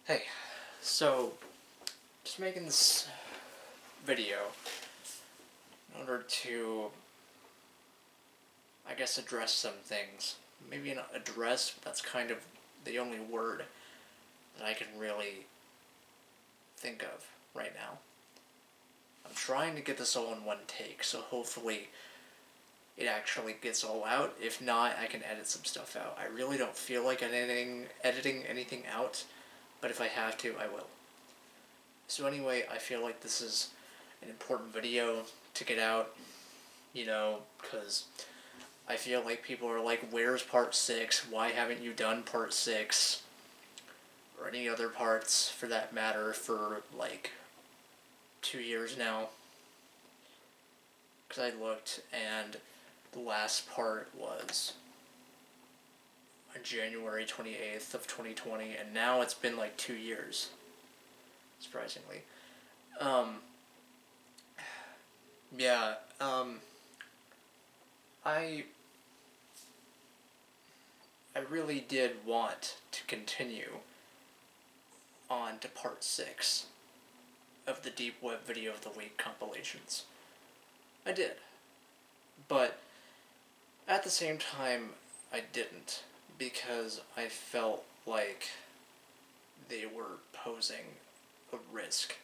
Hey, so just making this video in order to, I guess, address some things. Maybe not address, but that's kind of the only word that I can really think of right now. I'm trying to get this all in one take, so hopefully it actually gets all out. If not, I can edit some stuff out. I really don't feel like editing anything out, but if I have to, I will. So anyway, I feel like this is an important video to get out, because I feel like people are like, where's part 6? Why haven't you done part 6? Or any other parts, for that matter, for like 2 years now. Because I looked, and the last part was on January 28th of 2020, and now it's been like 2 years, surprisingly. Yeah, I really did want to continue on to part 6 of the Deep Web Video of the Week compilations. I did. But at the same time, I didn't, because I felt like they were posing a risk.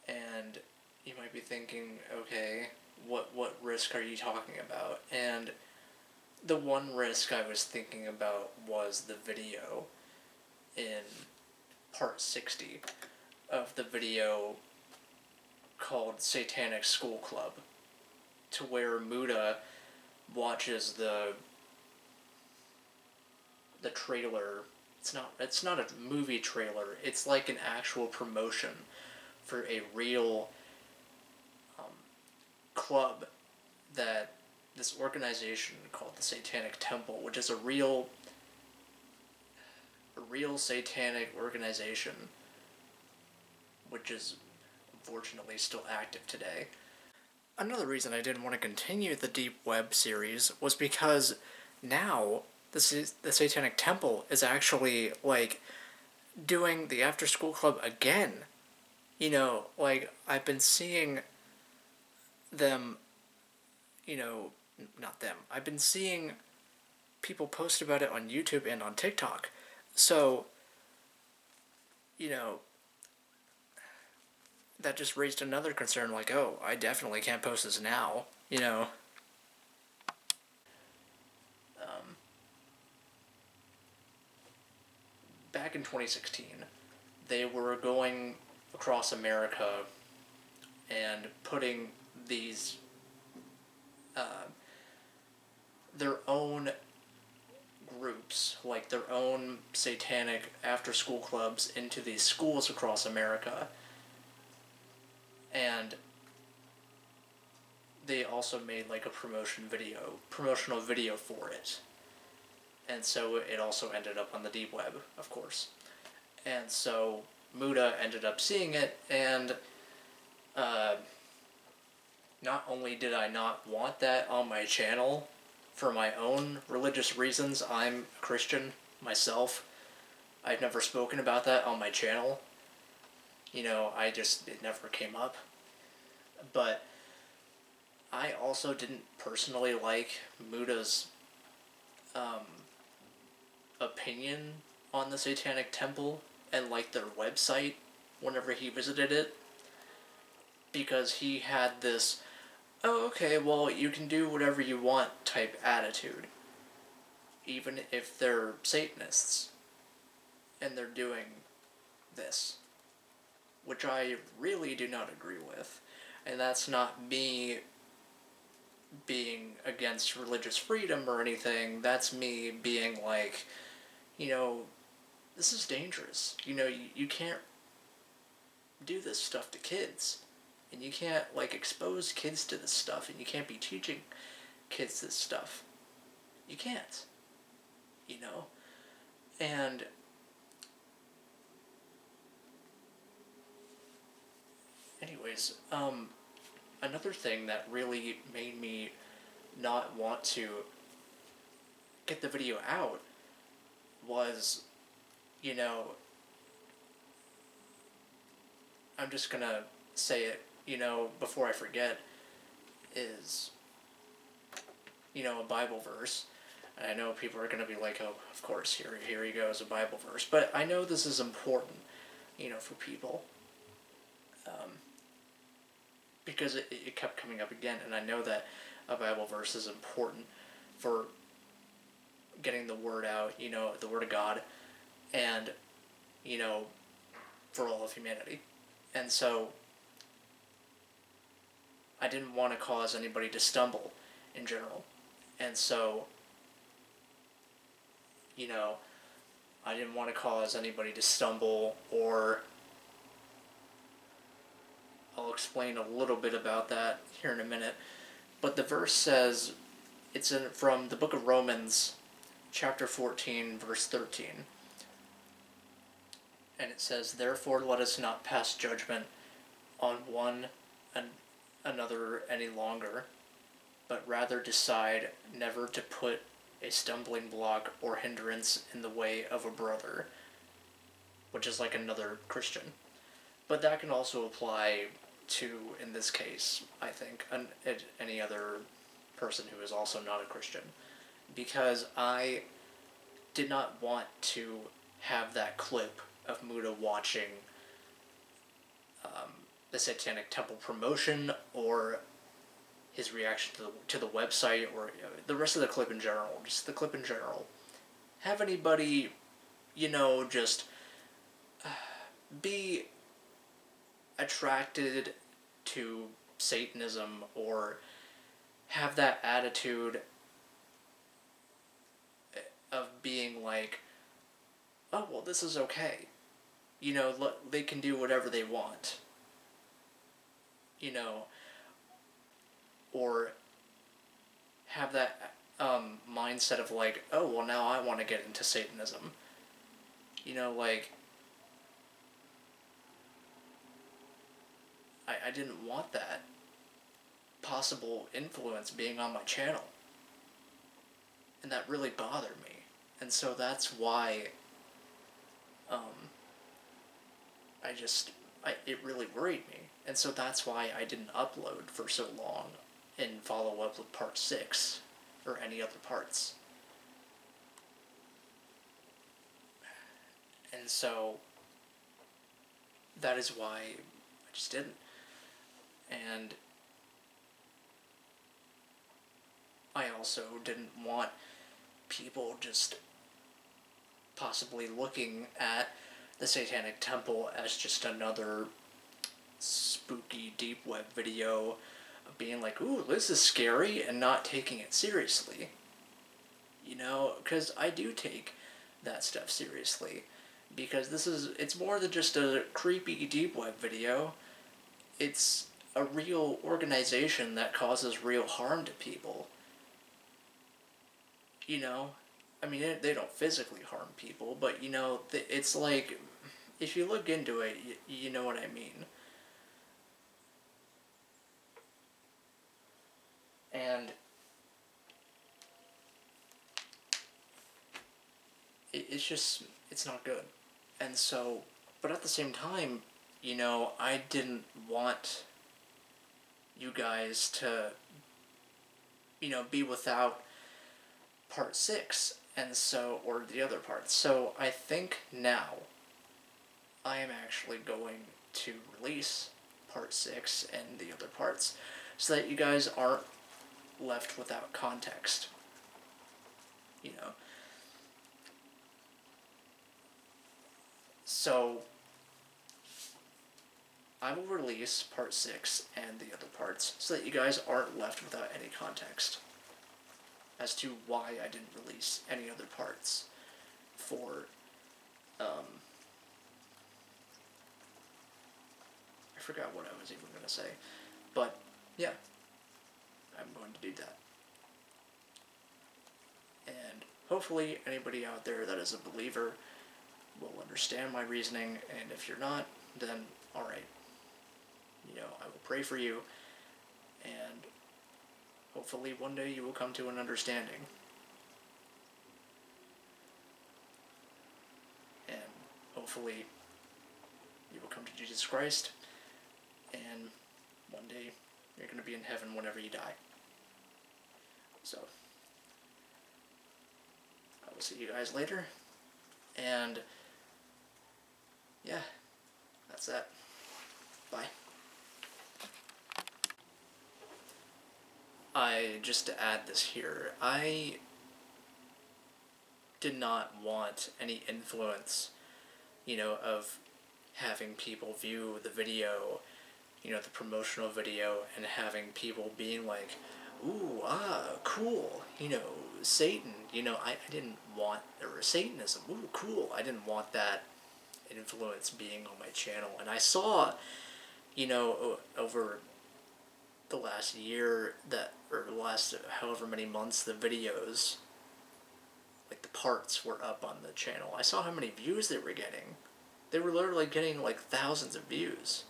And you might be thinking, okay, what risk are you talking about? And the one risk I was thinking about was the video in part 60 of the video called Satanic School Club, to where Muda watches the trailer. It's not a movie trailer, it's like an actual promotion for a real club that this organization called the Satanic Temple, which is a real satanic organization, which is unfortunately still active today. Another reason I didn't want to continue the Deep Web series was because now the Satanic Temple is actually, like, doing the After School Club again. I've been seeing them, not them. I've been seeing people post about it on YouTube and on TikTok. So, that just raised another concern, like, oh, I definitely can't post this now, Back in 2016, they were going across America and putting these, their own groups, like their own satanic after-school clubs, into these schools across America. And they also made like a promotional video for it. And so it also ended up on the Deep Web, of course. And so Muda ended up seeing it, and not only did I not want that on my channel for my own religious reasons, I'm a Christian myself, I've never spoken about that on my channel. It never came up. But I also didn't personally like Muda's opinion on the Satanic Temple and like their website whenever he visited it, because he had this, oh, okay, well, you can do whatever you want type attitude, even if they're Satanists and they're doing this, which I really do not agree with. And that's not me being against religious freedom or anything. That's me being like, this is dangerous. You can't do this stuff to kids. And you can't, expose kids to this stuff. And you can't be teaching kids this stuff. You can't. And anyways, another thing that really made me not want to get the video out was, I'm just gonna say it, before I forget, is, a Bible verse. And I know people are gonna be like, oh, of course, here he goes, a Bible verse. But I know this is important, for people. Because it kept coming up again, and I know that a Bible verse is important for getting the word out, the word of God, and, for all of humanity. And so, I didn't want to cause anybody to stumble in general. And so, I didn't want to cause anybody to stumble, or I'll explain a little bit about that here in a minute. But the verse says, from the book of Romans, chapter 14, verse 13. And it says, "Therefore let us not pass judgment on one and another any longer, but rather decide never to put a stumbling block or hindrance in the way of a brother," which is like another Christian. But that can also apply to, in this case, I think, any other person who is also not a Christian. Because I did not want to have that clip of Muda watching the Satanic Temple promotion, or his reaction to the website, or the rest of the clip in general, just the clip in general, have anybody, just be attracted to Satanism, or have that attitude of being like, oh, well, this is okay. They can do whatever they want. Or have that mindset of like, oh, well, now I want to get into Satanism. I didn't want that possible influence being on my channel. And that really bothered me. And so that's why it really worried me. And so that's why I didn't upload for so long and follow up with part 6 or any other parts. And so that is why I just didn't. And I also didn't want people just possibly looking at the Satanic Temple as just another spooky deep web video of being like, ooh, this is scary, and not taking it seriously. Because I do take that stuff seriously. Because it's more than just a creepy deep web video. It's a real organization that causes real harm to people. I mean, they don't physically harm people, but, it's like, if you look into it, you know what I mean. And it's not good. And so, but at the same time, I didn't want you guys to, be without part 6, and so, or the other parts. So I think now I am actually going to release part 6 and the other parts, so that you guys aren't left without context. So I will release part 6 and the other parts, so that you guys aren't left without any context as to why I didn't release any other parts for, I forgot what I was even going to say, but, yeah, I'm going to do that. And hopefully anybody out there that is a believer will understand my reasoning, and if you're not, then alright. I will pray for you, and hopefully one day you will come to an understanding. And hopefully you will come to Jesus Christ, and one day you're going to be in heaven whenever you die. So, I will see you guys later, and yeah, that's that. Bye. Just to add this here, I did not want any influence, of having people view the video, the promotional video, and having people being like, ooh, cool, Satan, I didn't want, or Satanism, ooh, cool, I didn't want that influence being on my channel. And I saw, over the last year or the last however many months, the videos, like the parts were up on the channel. I saw how many views they were getting. They were literally getting like thousands of views.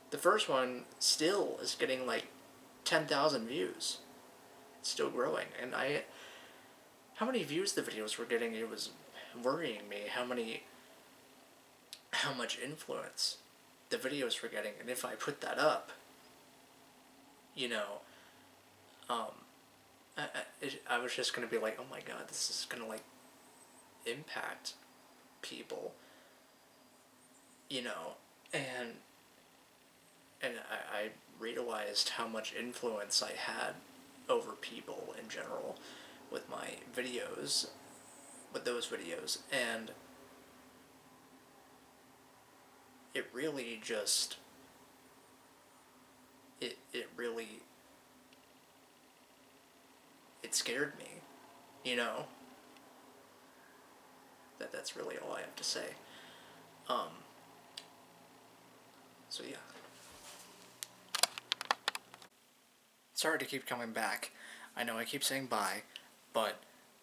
The first one still is getting like 10,000 views. It's still growing. And how many views the videos were getting, it was worrying me how much influence the videos were getting. And if I put that up, I was just going to be like, oh my god, this is going to like impact people, and I realized how much influence I had over people in general with my videos, with those videos, and it really just, it really, it scared me, that's really all I have to say. So yeah. Sorry to keep coming back. I know I keep saying bye, but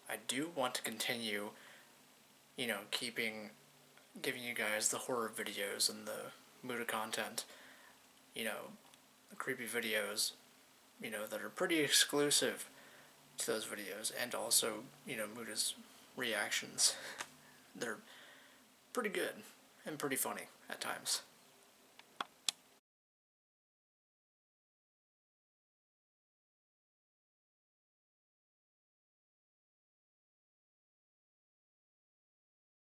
I do want to continue, giving you guys the horror videos and the Muda content, the creepy videos, that are pretty exclusive to those videos, and also, Muda's reactions. They're pretty good and pretty funny at times.